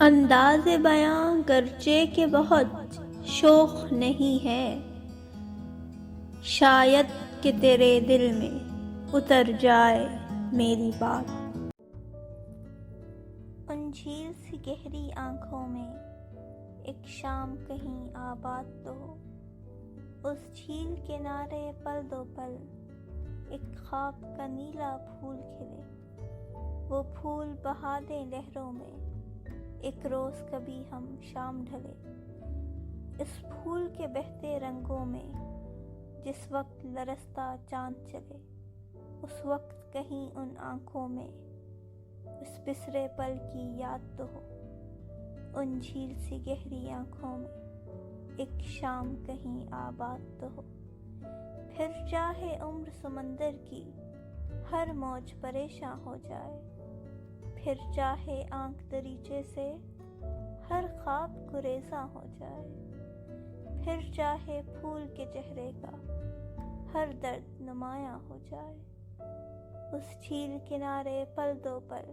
انداز بیاں گرچہ کہ بہت شوخ نہیں ہے، شاید کہ تیرے دل میں اتر جائے میری بات۔ ان جھیل سی گہری آنکھوں میں ایک شام کہیں آباد تو ہو، اس جھیل کنارے پل دو پل ایک خواب کا نیلا پھول کھلے، وہ پھول بہا دیں لہروں میں ایک روز کبھی ہم شام ڈھلے۔ اس پھول کے بہتے رنگوں میں جس وقت لرزتا چاند چلے، اس وقت کہیں ان آنکھوں میں اس بسرے پل کی یاد تو ہو۔ ان جھیل سی گہری آنکھوں میں ایک شام کہیں آباد تو ہو۔ پھر چاہے عمر سمندر کی ہر موج پریشاں ہو جائے، پھر چاہے آنکھ دریچے سے ہر خواب گریزاں ہو جائے، پھر چاہے پھول کے چہرے کا ہر درد نمایاں ہو جائے، اس جھیل کنارے پل دو پل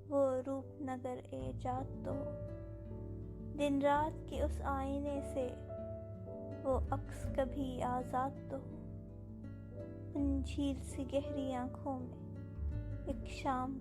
وہ روپ نگر ایجاد تو ہو۔ دن رات کے اس آئینے سے وہ عکس کبھی آزاد تو ہو۔ ان جھیل سی گہری آنکھوں میں ایک شام